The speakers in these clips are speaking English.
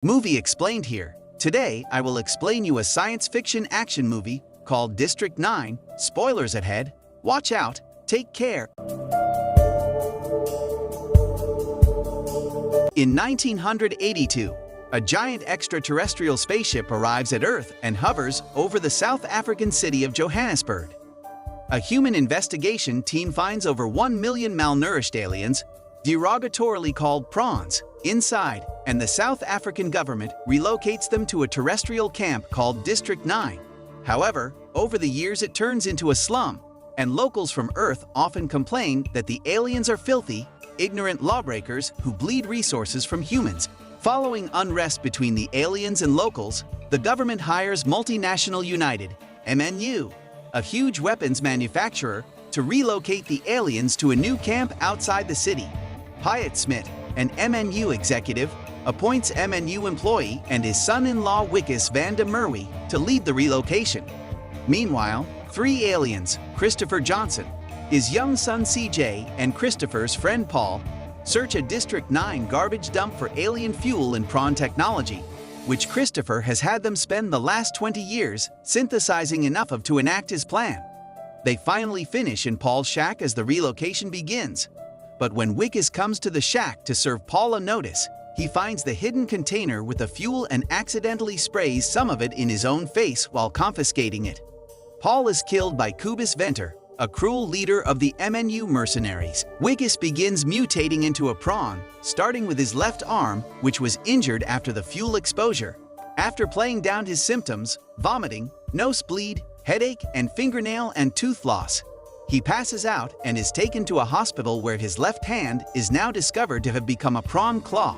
Movie Explained here. Today, I will explain you a science fiction action movie called District 9. Spoilers ahead. Watch out. Take care. In 1982, a giant extraterrestrial spaceship arrives at Earth and hovers over the South African city of Johannesburg. A human investigation team finds over 1 million malnourished aliens, derogatorily called prawns, inside, and the South African government relocates them to a terrestrial camp called District 9. However, over the years it turns into a slum, and locals from Earth often complain that the aliens are filthy, ignorant lawbreakers who bleed resources from humans. Following unrest between the aliens and locals, the government hires Multinational United, MNU, a huge weapons manufacturer, to relocate the aliens to a new camp outside the city. Hyatt Smith, an MNU executive, appoints MNU employee and his son-in-law Wikus van der Merwe to lead the relocation. Meanwhile, three aliens, Christopher Johnson, his young son CJ, and Christopher's friend Paul, search a District 9 garbage dump for alien fuel and prawn technology, which Christopher has had them spend the last 20 years synthesizing enough of to enact his plan. They finally finish in Paul's shack as the relocation begins. But when Wikus comes to the shack to serve Paul a notice, he finds the hidden container with the fuel and accidentally sprays some of it in his own face while confiscating it. Paul is killed by Cobus Venter, a cruel leader of the MNU mercenaries. Wikus begins mutating into a prawn, starting with his left arm, which was injured after the fuel exposure. After playing down his symptoms, vomiting, nosebleed, headache, and fingernail and tooth loss, he passes out and is taken to a hospital where his left hand is now discovered to have become a prawn claw.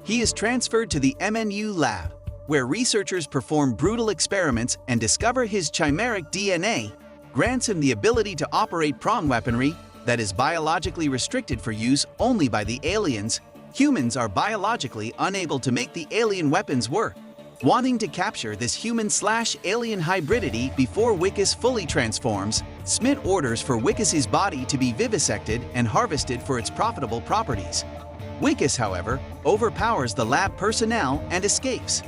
He is transferred to the MNU lab, where researchers perform brutal experiments and discover his chimeric DNA grants him the ability to operate prawn weaponry that is biologically restricted for use only by the aliens. Humans are biologically unable to make the alien weapons work. Wanting to capture this human/alien hybridity before Wikus fully transforms, Smith orders for Wikus's body to be vivisected and harvested for its profitable properties. Wikus, however, overpowers the lab personnel and escapes.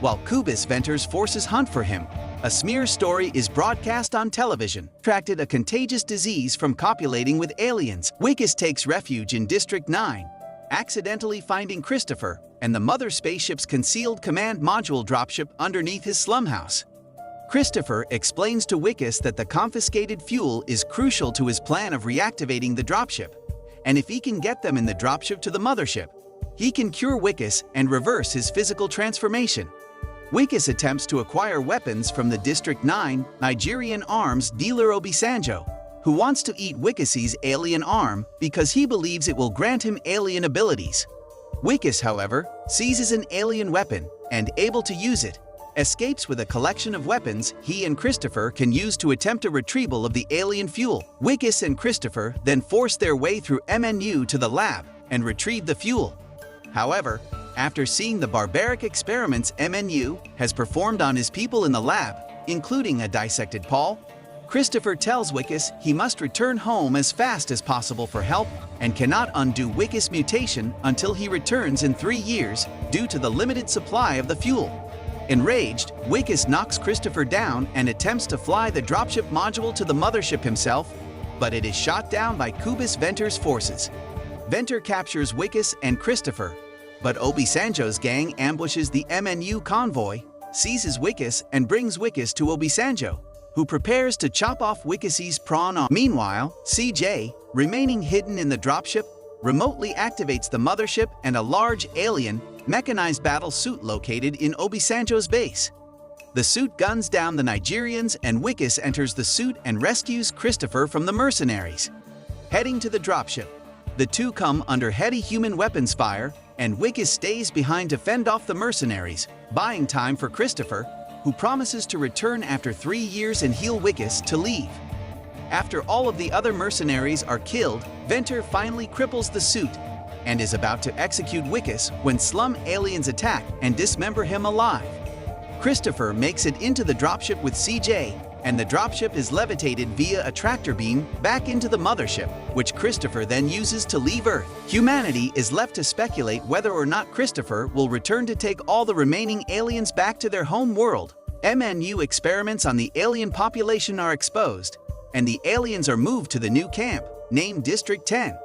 While Cobus Venter's forces hunt for him, a smear story is broadcast on television, attracted a contagious disease from copulating with aliens. Wikus takes refuge in District 9, accidentally finding Christopher and the mother spaceship's concealed command module dropship underneath his slum house. Christopher explains to Wikus that the confiscated fuel is crucial to his plan of reactivating the dropship, and if he can get them in the dropship to the mothership, he can cure Wikus and reverse his physical transformation. Wikus attempts to acquire weapons from the District 9 Nigerian arms dealer Obasanjo, who wants to eat Wikus's alien arm because he believes it will grant him alien abilities. Wikus, however, seizes an alien weapon and, able to use it, escapes with a collection of weapons he and Christopher can use to attempt a retrieval of the alien fuel. Wikus and Christopher then force their way through MNU to the lab and retrieve the fuel. However, after seeing the barbaric experiments MNU has performed on his people in the lab, including a dissected Paul, Christopher tells Wikus he must return home as fast as possible for help and cannot undo Wikus' mutation until he returns in 3 years due to the limited supply of the fuel. Enraged, Wikus knocks Christopher down and attempts to fly the dropship module to the mothership himself, but it is shot down by Cobus Venter's forces. Venter captures Wikus and Christopher, but Obasanjo's gang ambushes the MNU convoy, seizes Wikus and brings Wikus to Obasanjo, who prepares to chop off Wikus's prawn arm. Meanwhile, CJ, remaining hidden in the dropship, remotely activates the mothership and a large alien, mechanized battle suit located in Obasanjo's base. The suit guns down the Nigerians and Wikus enters the suit and rescues Christopher from the mercenaries. Heading to the dropship, the two come under heavy human weapons fire, and Wikus stays behind to fend off the mercenaries, buying time for Christopher, who promises to return after 3 years and heal Wikus to leave. After all of the other mercenaries are killed, Venter finally cripples the suit and is about to execute Wikus when slum aliens attack and dismember him alive. Christopher makes it into the dropship with CJ and the dropship is levitated via a tractor beam back into the mothership, which Christopher then uses to leave Earth. Humanity is left to speculate whether or not Christopher will return to take all the remaining aliens back to their home world. MNU experiments on the alien population are exposed, and the aliens are moved to the new camp, named District 10.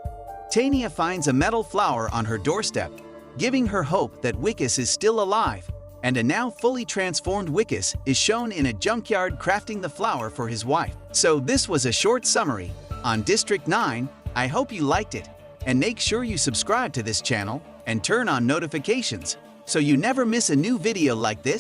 Tania finds a metal flower on her doorstep, giving her hope that Wickus is still alive, and a now fully transformed Wickus is shown in a junkyard crafting the flower for his wife. So this was a short summary on District 9. I hope you liked it, and make sure you subscribe to this channel and turn on notifications so you never miss a new video like this.